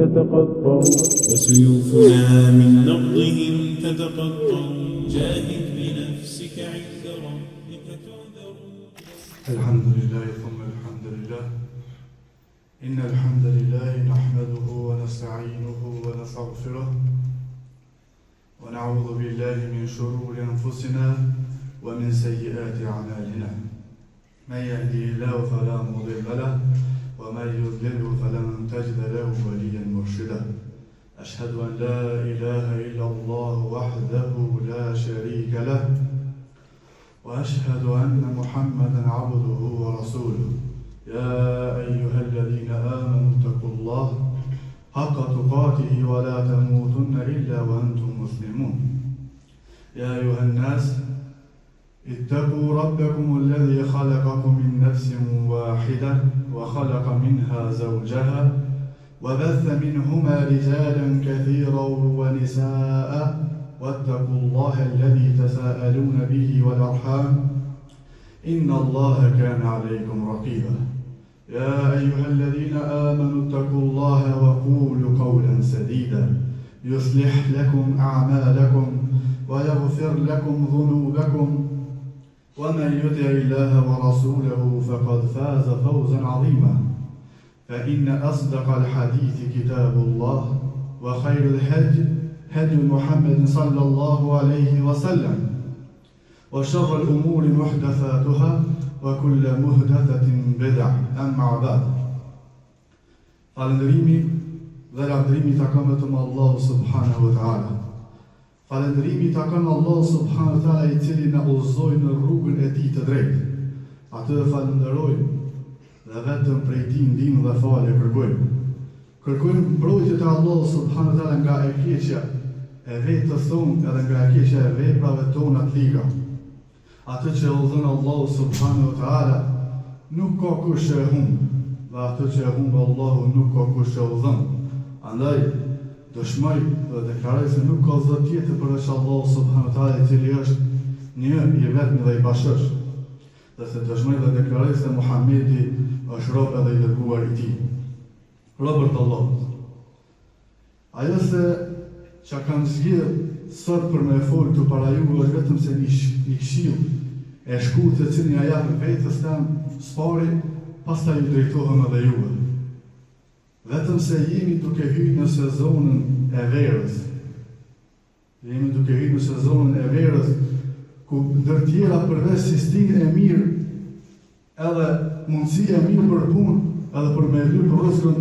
تتقطع وسيوفنا من نبضهم تتقطع جاهد بنفسك عند ربك تعذر. الحمد لله ثم الحمد لله إن الحمد لله نحمده ونستعينه ونستغفره ونعوذ بالله من شرور أنفسنا ومن سيئات أعمالنا من يهديه الله فلا مضل له ومن يضلله فلن تجد له وليا مرشدا أشهد أن لا إله إلا الله وحده لا شريك له وأشهد أن محمدا عبده ورسوله يا أيها الذين آمنوا اتقوا الله حق تقاته ولا تموتن إلا وأنتم مسلمون يا أيها الناس اتقوا ربكم الذي خلقكم من نفس واحدة وخلق منها زوجها وبث منهما رجالا كثيرا ونساء واتقوا الله الذي تساءلون به والأرحام إن الله كان عليكم رقيبا يا أيها الذين آمنوا اتقوا الله وقولوا قولا سديدا يصلح لكم أعمالكم ويغفر لكم ذنوبكم ومن يطع الله ورسوله فقد فاز فوزا عظيما فإن أصدق الحديث كتاب الله وخير الهدي هدي محمد صلى الله عليه وسلم وشر الأمور محدثاتها وكل محدثة بدعة أما بعد. Falëndërimi dhe lavdërimi takon vetëm Allahu subhanahu wa taala. Falëndërimi takon Allahu subhanahu wa taala I cili na udhëzoi në rrugën e tij të drejtë. Atë e falenderojmë dhe vetëm prej tij ndihmë dhe falje kërkojmë. Kërkojmë mbrojtje te Allahu subhanahu wa taala nga e keqja e vetës tonë edhe nga e keqja e veprave tona të liga. Atë që udhëzon Allahu subhanahu wa taala nuk ka kush e humb, dhe atë që e humb Allahu nuk ka kush e udhëzon. Andaj dëshmoj dhe deklaroj se nuk ka zot tjetër përveç Allahu subhanahu wa taala I cili është një I vetmi dhe I bashkësht. Dhe se dëshmoj dhe deklaroj se Muhamedi është rob edhe I dërguar I tij. Robert Allahut. Ajo se që kam zgjedhur sot për me folë të para ju është vetëm se një këshill e shkurtër të cilin ja jap vetes tan spari, pastaj ju drejtohem edhe juve. Vetëm se jemi duke hyrë në sezonën e verës. Jemi duke hyrë në sezonën e verës, ku ndër tjera përveç sistimit e mirë, edhe mundësia e mirë për punë, edhe për me lyp rrezikun,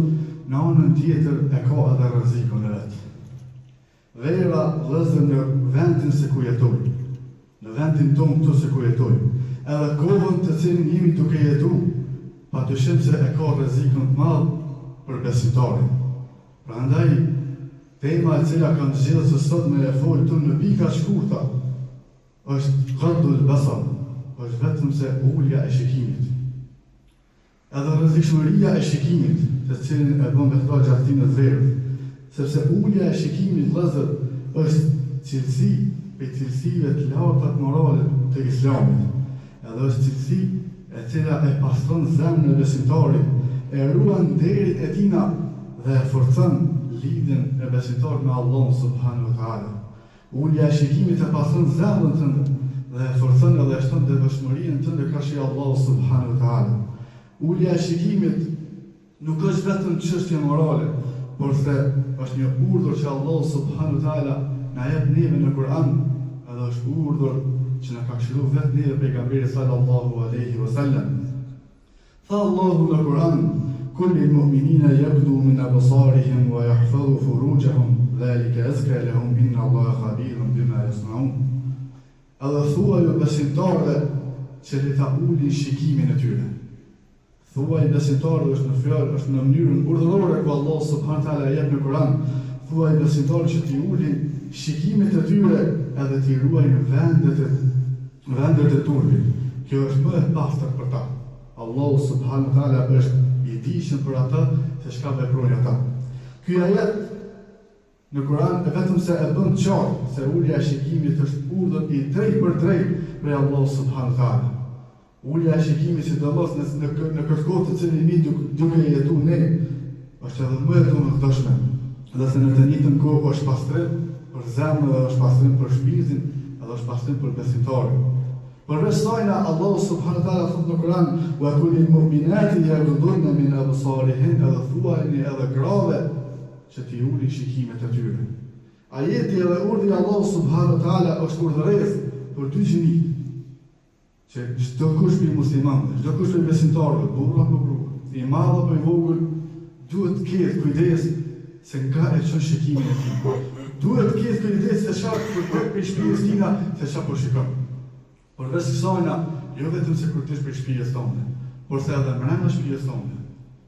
në anën tjetër e ka edhe rrezikun e vet. Vera vëllezër në vendin se ku jetojmë, në vendin tonë këtu se ku jetojmë, edhe kohën të cilin jemi duke jetu, padyshim se e ka rrezikun të madh për besimtarin. Prandaj tema e cila kam zgjedhur se sot me e fol këtu në pika shkurta është ghaddul basar, është vetëm se ulja e shikimit. Edhe rrezikshmëria e shikimit, të cilin e bën me këto gjatinë të verës. Sepse ulja e shikimit vëllezër është cilësi për cilësive të larta morale të Islamit. Edhe është cilësi e cila e pastron zemrën e besimtarit, e ruan nderin e tina dhe e forcon lidhjen e besimtarit me Allahun subhanahu wa taala. Ulja e shikimit e pastron zemrën tënde dhe e forcon edhe e shton devotshmërinë tënde kërshi Allahu subhanahu wa taala. Ulja e shikimit nuk është vetëm çështje morale, por se është një urdhër që Allahu subhanahu wa taala na jep neve në Kur'an, edhe është urdhër që na ka këshilluar vetë neve pejgamberi sallallahu alaihi wasallam. Tha Allahu në Kur'an: "Kulli al-mu'minina yaghdu min absarihim wa yahfazu furujahum, dhalika azka lahum inna Allaha khabirun bima yasna'un." Edhe thuaj besimtarëve që le ta ulin shikimin e tyre. Thuaj besimtarëve është në fjalë, është në mënyrën urdhërore ku Allah subhanahu wa taala jep në Kur'an. Thuaj besimtarëve që t'i ulin shikimet e tyre edhe t'i ruajnë vendet e turpit. Kjo është më e pastër për ta. Allahu subhanahu wa taala është I dijshëm për ata se çka veprojnë ata. Ky ajet në Kur'an vetëm se e bën qartë se ulja e shikimit është urdhër I drejtë për drejtë prej Allahu subhanahu wa taala. Ulja e shikimit sidomos në kërkohë të cilin duke jetu ne, është edhe më e domosdoshme, dhe se në të njëjtën kohë është pastrim për zemrën dhe është pastrim për shpirtin edhe është pastrim për besimtarin. Përveç sajna, Allahu subhanahu wa taala thot në Kur'an: "Wa kulil mu'minati yaghudduna min absarihin", edhe thuajini edhe grave që t'i ulin shikimet e tyre. Ajeti edhe urdhri Allahu subhanahu wa taala është urdhëres për dy gjinit, që çdo kush për muslimanëve, çdo kush për besimtarëve, burr apo grua, i madh apo i vogël, duhet të ketë kujdes se nga e çon shikimin e tij. Duhet të ketë kujdes se çfarë për të shpirtit tina, se çfarë po shikon. Përveç kësajna, jo vetëm se kur ti për shpirtin tonë, por se edhe brenda shpirtit tonë.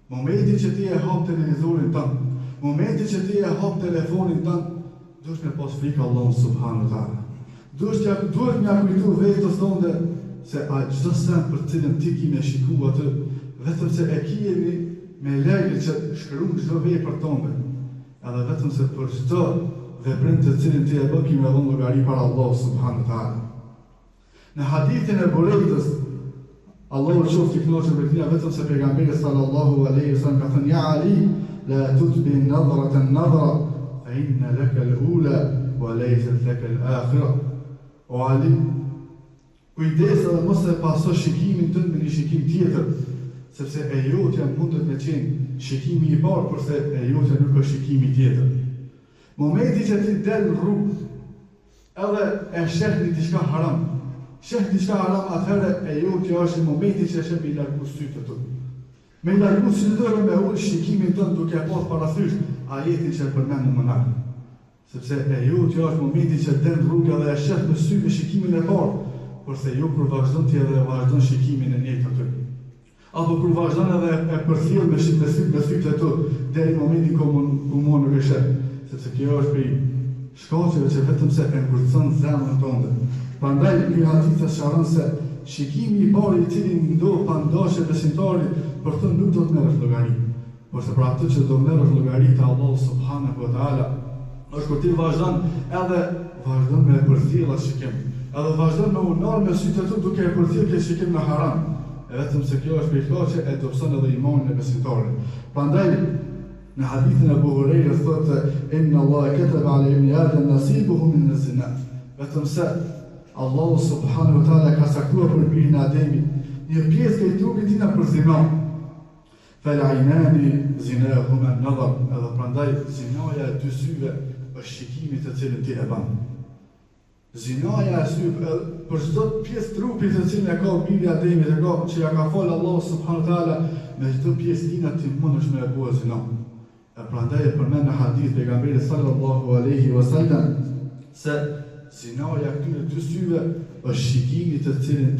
Momenti që ti e hap televizorin tënd, momenti që ti e hap telefonin tënd, duhet me pas frikë Allahun subhanahu wa taala. Duhet mja kujtu vetës tonë se a çdo sen për cilën ti ki me shiku atë, vetëm se e kijemi me lejë që shkruan çdo vepër tonë, edhe vetëm se për çdo veprim të cilin ti e bën ki me dhënë llogari para Allahut subhanahu wa taala. Në hadithin e Burejdës, Allahu qoftë i kënaqur me tina, vetëm se pejgamberi sallallahu alaihi wasallam ka thënë: "Ya Ali, la tutbi nadratan nadra, fa inna laka al-ula wa laysat laka al-akhirah." O Ali, kujdes edhe mos e paso shikimin tënd me një shikim tjetër, sepse e jotja mundet me qenë shikimi i parë, përse e jotja nuk është shikimi tjetër. Momenti që ti del në rrugë, edhe e sheh një diçka haram, atëherë e jotja është momenti që e sheh me i largu sytë të tu. Me i largu sytë të tu me ullë shikimin tënd duke e pas parasysh ajetin që e përmend në mënar. Sepse e jotja është momenti që del në rrugë dhe e sheh me sy me shikimin e parë, përse ju kur vazhdon ti edhe vazhdon shikimin e njëjtë aty. Apo kur vazhdon edhe e përcjell me sytë e tu deri në momentin ku mund nuk e sheh. Sepse kjo është për shkaqeve që vetëm se e ngurtson zemrën tonë. Prandaj ky hadith shëron se shikimi i parë i cili ndodh pa dashje besimtarit, për të nuk do të merresh llogari. Por se për atë që do merresh llogari te Allahu subhanahu wa taala, është kur ti vazhdon me përcjell atë shikim. Edhe vazhdon me unar me sytë e tu duke e përcjell këtë shikim në haram. E vetëm se kjo është për shkaq që e dobëson edhe imanin e besimtarit. Prandaj në hadithin e Abu Hurairës thotë: "Inna Allaha kataba 'ala ibni Adam nasibuhu min az-zina." Vetëm se Allahu subhanahu wa taala ka saktuar për birin e Ademit një pjesë e trupit tina për zinë. Fal-'aynani zinahuma an-nadar. Edhe prandaj zinaja e dy syve është shikimi të cilin ti e bën. Zinaja e syve për çdo pjesë trupit të cilin e ka biri i Ademit, që ja ka fal Allahu subhanahu wa taala, me çdo pjesë tina ti mundesh me e bëu zinë. E prandaj e përmend në hadith pejgamberi sallallahu alaihi wasallam se zinaja këtyre dy syve është shikimi të cilin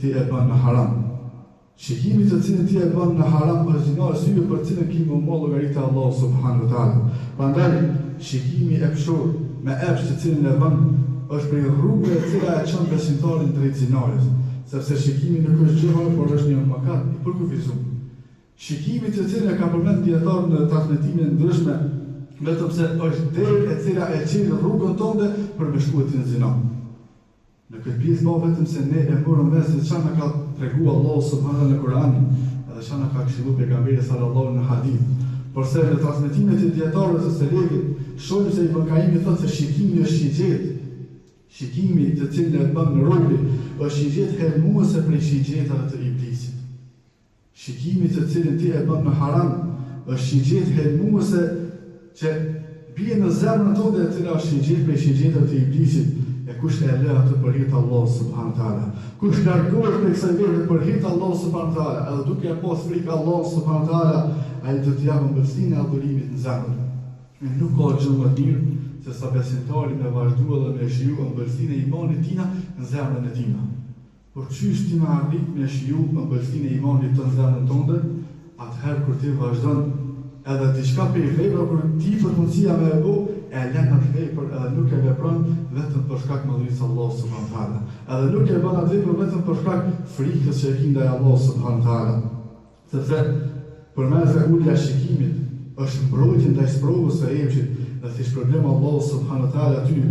ti e bën në haram. Shikimi të cilin ti e bën në haram është zinaja e syve për cilën ki më mollë llogaritë Allahu subhanahu wa taala. Prandaj shikimi e pshur me epsh të cilin e bën është për rrugë e cila e çon besimtarin drejt zinajës, sepse shikimi nuk është gjë, por është një mëkat i përkufizuar. Shikimi të cilin e ka përmend dietar në transmetime ndryshme, vetëm se është derë e cila e çel rrugën tonë për me shkuetin e zinë. Në këtë pjesë më vetëm se ne e morëm vesh se çfarë na ka treguar Allahu subhanahu në Kur'an, edhe çfarë na ka këshilluar pejgamberi sallallahu në hadith. Porse në transmetimet e dietarëve të selefit, shohim se Ibn Qayyim thotë se shikimi është shigjet. Shikimi të cilin e bën në rrugë është shigjet helmuese prej shigjetave të iblisit. Shikimi të cilin ti e bën në haram është shigjet helmuese që bie në zemrën tonë e cila është shigjet prej shigjetave të iblisit. E kush e lë atë për hir të Allahut subhanahu wa taala, kush largohet prej kësaj vepre për hir të Allahut subhanahu wa taala, edhe duke pas frikë Allahut subhanahu wa taala, ai do të japë mbështetjen e adhurimit në zemrën. Nuk ka gjë më të mirë se sa besimtari me vazhdu edhe me shiju ëmbëlsinë e imanit tina në zemrën e tina. Por qysh ti me arrit me shiju ëmbëlsinë e imanit të në zemrën tonë, atëherë kur ti vazhdon edhe diçka për i vepra, kur ti për mundësia me e bo, e lën atë vepër edhe nuk e vepron vetëm për shkak madhërisë Allahut subhanahu wa taala. Edhe nuk e bën atë vepër vetëm për shkak frikës që e ke ndaj Allahut subhanahu wa taala. Sepse përmes e ulja shikimit është mbrojtje ndaj sprovës së epshit, dhe si shpërblim Allahu subhanahu wa taala aty,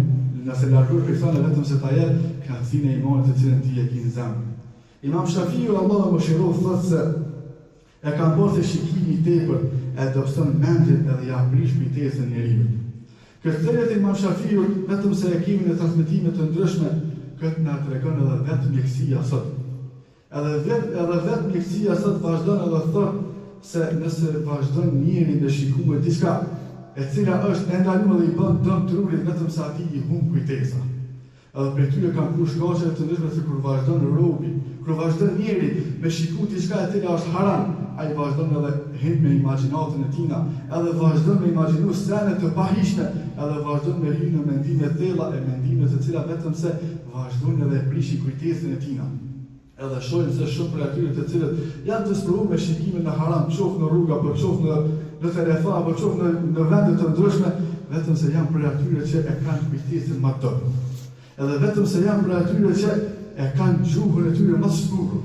nëse largosh persona vetëm se ta jep kënaqësinë e imanit të cilën ti e ke në zemër. Imam Shafiu Allahu mëshiroft thotë se E kam bërë se shikimi i tepër e dobëson mendjen edhe ja prish kujtesën e njeriu. Këtë thënie Imam Shafiu, vetëm se e kemi në transmetime të ndryshme, këtë na tregon edhe vetë mjekësia sot. Edhe vetë mjekësia sot vazhdon edhe thotë se nëse vazhdon njëri me shikuar diçka e cila është e ndaluar dhe i bën dëm trurit vetëm sa ati i humb kujtesa. Edhe për tyre kanë kur shkaqe të ndryshme se kur vazhdon robi, kur vazhdon njëri me shikuar diçka e cila është haram, ai vazhdon edhe hin me imagjinatën e tina, edhe vazhdon me imagjinu sene të pahishme, edhe vazhdon me hyrë në mendime thella e mendime të cilat vetëm se vazhdojnë edhe prishin kujtesën e tina. Edhe shohim se shumë për atyre të cilët janë të sprovuar me shikimin në haram, qoftë në rrugë apo qoftë në telefon apo qoftë në vende të ndryshme, vetëm se janë për atyre që e kanë kujtesën më të dobët. Edhe vetëm se janë për atyre që e kanë gjuhën e tyre më të shtukur.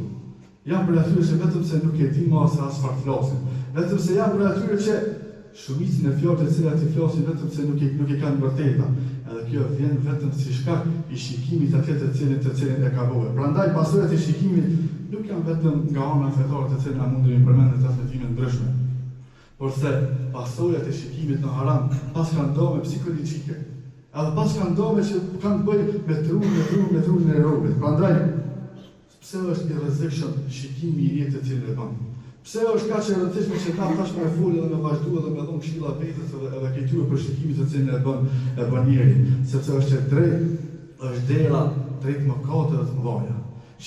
Janë për atyre që vetëm se nuk e din më se as çfarë flasin. Vetëm se janë për atyre që shumicën e fjalëve të cilat i flasin vetëm se nuk i kanë vërteta. Edhe kjo vjen vetëm si shkak i shikimit atlet të cilin e ka bërë. Prandaj pasojat e shikimit nuk janë vetëm nga ana fetare të cilën na mundemi përmendë në transmetime ndryshme. Por se pasojat e shikimit në haram pas kanë ndodhur psikologjike. Edhe pas kanë ndodhur që kanë bëjë me trurin e robit. Prandaj pse është i rrezikshëm shikimi i njeriu të cilin e bën? Pse është kaq e rëndësishme që ta tash me folë dhe me vazhdu dhe me dhon këshilla vetës edhe këtyre për shikimin të cilin e bën njeriu, sepse është e drejtë, është dera drejt mëkateve të mëdha.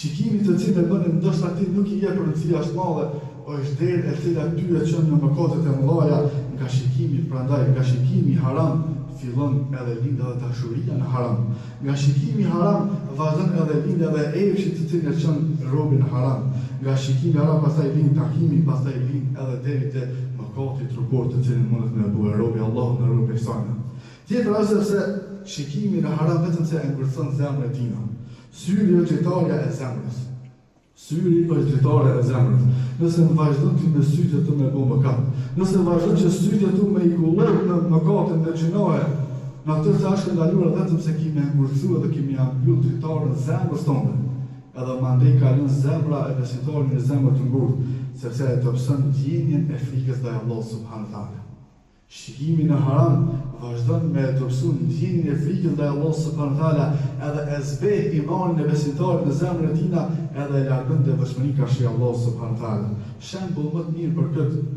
Shikimi të cilin e bën ndoshta ti nuk i jep rëndësi as madhe, është derë e cila ty e çon në mëkatet e mëdha nga shikimi, prandaj nga shikimi haram fillon edhe lind edhe dashuria në haram. Nga shikimi haram vazhdon edhe lind edhe efshi të cilin e çon robin në haram. Nga shikimi haram pastaj lind takimi, pastaj lind edhe deri te mëkati trupor të cilin mundet me bëu robi Allahu në rrugën e saj. Tjetër është se shikimi në haram vetëm se e ngurthon zemrën e tina. Syri është dritarja e zemrës. Syri është dritarja e zemrës. Nëse vazhdon ti me sytë të me bëu mëkat, nëse vazhdon që sytë tu me i kullor në mëkatin e gjinoje, në atë që është ndaluar vetëm se kimi ngurthuar dhe kimi mbyll dritarën e zemrës tonë. Edhe mandej ka lënë zemra e besitorit në zemër të ngurtë, sepse e dobëson ndjenjen e frikës ndaj Allahut subhanahu wa taala. Shikimi në haram vazhdon me dobësu ndjenjen e frikës ndaj Allahut subhanahu wa taala, edhe e zbeh imanin e besitorit në zemrën e tij, edhe e largon devotshmërinë karshi Allahut subhanahu wa taala. Shembull më të mirë për këtë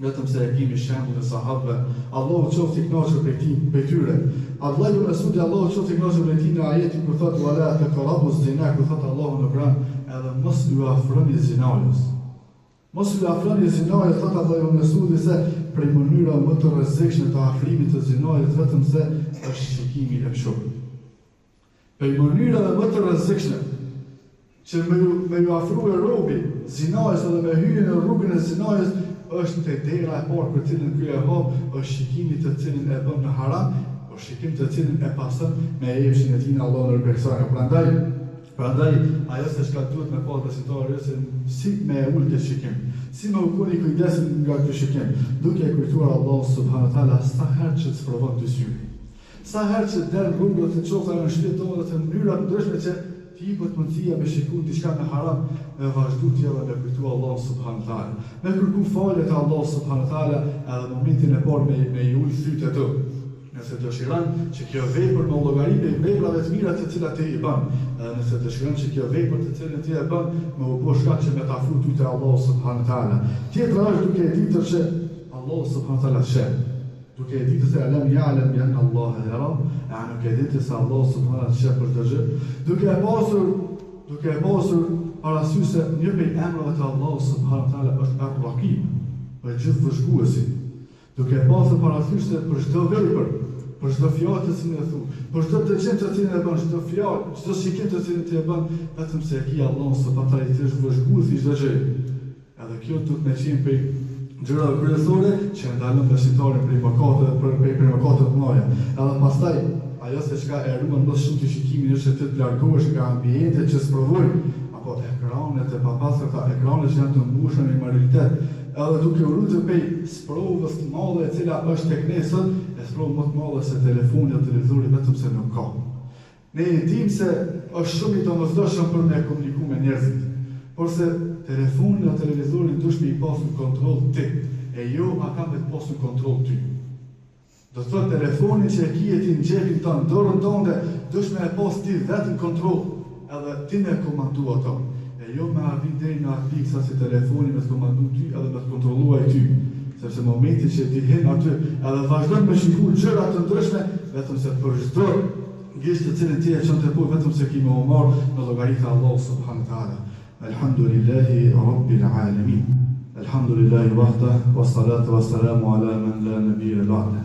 vetëm se e kemi shembull e sahabëve. Allahu qoftë i kënaqur prej tyre. Abdullah ibn Mas'ud Allahu qoftë i kënaqur prej tij në ajetin kur thotë wala taqrabu zina, kur thotë Allahu në Kur'an, edhe mos ju afroni zinajës. Mos ju afroni zinajës, thotë Allahu ibn Mas'ud se prej mënyra më të rrezikshme të afrimit të zinajës vetëm se është shikimi i fshehtë. Prej mënyrave më të rrezikshme që me ju afrua robi zinajës edhe me hyrje në rrugën e zinajës është te dera e parë për cilën ky e hap, është shikimi të cilin e bën në haram, është shikim të cilin e pason me efshin e tij në Allahun e bekësor. Prandaj ajo se çka duhet me pas besimtari është si me ul të shikim, si me u koni kujdesin nga ky shikim, duke kujtuar Allahu subhanahu wa taala sa herë që të provon të syri. Sa herë që del rrugët të çofta në shtëpi tonë të mënyra të ndryshme që ti po të mundësia me shikuar diçka me haram, me vazhdu tjela me kujtu Allah subhanahu wa taala. Me kërku falje të Allah subhanahu wa taala edhe në momentin e parë me i ul sytë e tu. Nëse dëshiron që kjo vepër me llogaritë e veprave të mira të cilat ti i bën, nëse dëshiron që kjo vepër të cilën ti e bën me u bë shkak që me ta afru ty te Allah subhanahu wa taala. Tjetra është duke e ditur që Allah subhanahu wa taala sheh. Duke e ditur se alam ya'lam bi anna Allah yara, nuk e ditur se Allah subhanahu wa taala sheh për të gjë. Duke e pasur parasysh se një prej emrave të Allahut subhanahu wa taala është Ar-Raqib, për gjithë vëzhguesi. Duke e pasur parasysh se për çdo vepër, për çdo fjalë të cilën e thu, për çdo dëgjim të cilin e bën, çdo fjalë, çdo shikim të cilin ti e bën, vetëm se e ki Allahun subhanahu wa taala i thësh vëzhguesi çdo gjë. Edhe kjo duhet me qenë prej gjërave kryesore që ndalon besimtarin prej mëkateve të mëdha. Edhe pastaj ajo se çka e ruan më shumë të shikimin është të largohesh nga ambientet që sprovojnë apo ekranet e papastërta, ekranet që janë të mbushur me moralitet, edhe duke u rritur prej sprovës të madhe e cila është tek ne sot, e sprovë më të madhe se telefoni apo televizori vetëm se nuk ka. Ne e dimë se është shumë i domosdoshëm për me komunikuar me njerëzit, por se telefonin dhe televizorin dush me I pasu në kontrol ti, e jo a kam me të pasu në kontrol ty. Do të thotë telefonin që e kije ti në gjepin tonë, dorën tonë dhe dush me e pas ti vetë në kontrol, edhe ti me komandu ato. E jo me arvin deri në atë pikë sa si telefonin me të komandu ty edhe me të kontroluaj ty. Sepse momenti që ti hin aty edhe vazhdon me shiku gjëra të ndryshme, vetëm se për çdo gjë të cilën ti e çon të puj, vetëm se ki me u marr në llogaritë Allah subhanahu wa taala. Alhamdulillahi rabbil alamin. Alhamdulillahi wahda wassalatu wassalamu ala man la nabiyya ba'da.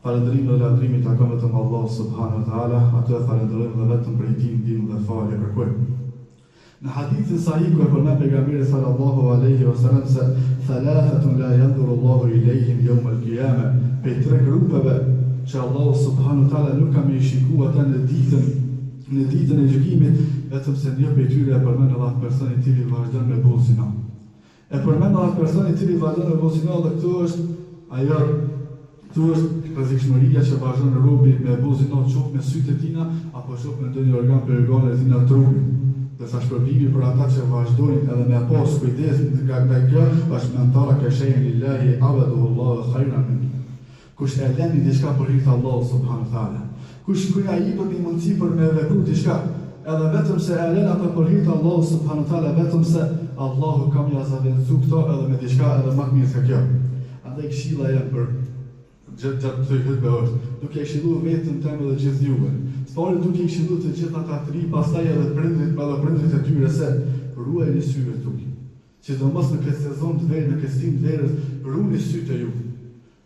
Falëndërim dhe lavdërimi takon vetëm Allah subhanahu wa taala, atë falënderojmë dhe vetëm prej tij ndihmë dhe falje kërkojmë. Në hadithin sahih ku e përmend pejgamberi sallallahu alaihi wasallam se thalathatun la yanzuru Allahu ilayhim yawm al-qiyamah, pe tre grupeve që Allah subhanahu wa taala nuk ka më shikuar ata në ditën e gjykimit, vetëm se një prej tyre e përmend edhe atë person I cili vazhdon me bën zina. E përmend atë person I cili vazhdon me bën zina dhe këtu është rrezikshmëria që vazhdon robi me bën zina qoftë me sytë e tina apo qoftë me ndonjë organ për organet e tina trupit. Dhe sa shpërbimi për ata që vazhdojnë edhe me pas kujdes nga kjo është mentara ka shejnë lillahi abaduhu Allahu khairan min. Kush e lëni diçka për hir të Allahut subhanahu wa taala. Kush kujna I për një mundësi për me vepru diçka, edhe vetëm se e lën ato për hir të Allahut subhanahu wa taala, vetëm se Allahu ka më zavendësu këto edhe me diçka edhe më të mirë se kjo. Andaj këshilla jam për gjatë të hutbe është, duke I këshilluar vetëm temë dhe gjithë juve. Spari duke I këshilluar të gjithë ata të ri, pastaj edhe prindrit e tyre se ruajeni syve tuaj. Sidomos në këtë sezon të verë, në këtë stim të verës, ruani sytë e ju.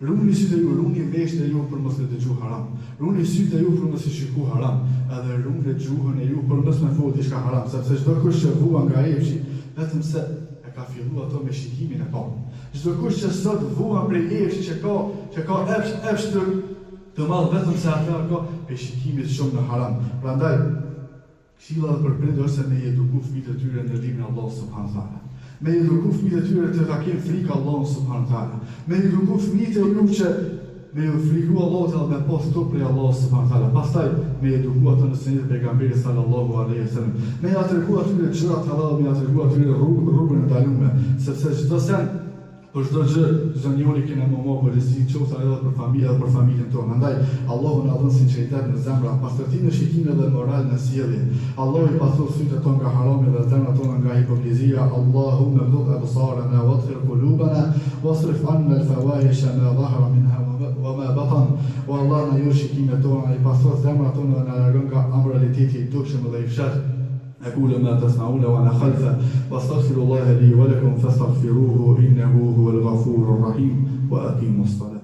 Ruani sytë e ju, ruani veshët e ju për mos të dëgju haram. Ruani sytë e ju për mos I shiku haram, edhe ruani gjuhën e ju për mos me folë diçka haram, sepse çdo kush që vua nga efshi, vetëm se e ka filluar ato me shikimin e parë. Çdo kush që sot vua prej efshi që ka efsh të madh, vetëm se ata ka pe shikimit shumë në haram. Prandaj këshilla për prindër është se me eduku fëmijët e tyre në librin e Allahut subhanahu wa taala. Me eduku fëmijët e tyre të ta kenë frikë Allahut subhanahu wa taala. Me eduku fëmijët e ju që me ju friku Allahut edhe me pas tokë prej Allahut subhanahu wa taala. Pastaj me eduku ato në sunetin e pejgamberit sallallahu alaihi wasallam. Me ja treguar atyre gjërat halal, me ja treguar atyre rrugën e ndaluar, sepse çdo sen për çdo gjë, çdo njeri kena më marrë përgjegjësi qoftë edhe për familjen edhe për familjen tonë. Andaj Allahu na dhon sinqeritet në zemra, pastërti në shikim dhe moral në sjellje. Allahu I pasur sytë tonë nga harami dhe zemrat tona nga hipokrizia. Allahumma ghfir absarana waghfir qulubana wasrif 'anna al-fawahisha ma dhahara minha wa ma batan. O Allah na jo shikimet tona, I pasur zemrat tona dhe na largon nga amoraliteti I dukshëm dhe I fshat. أقول ما تسمعون وأنا خلفه وأستغفر الله لي ولكم فاستغفروه إنه هو الغفور الرحيم وأقيموا الصلاة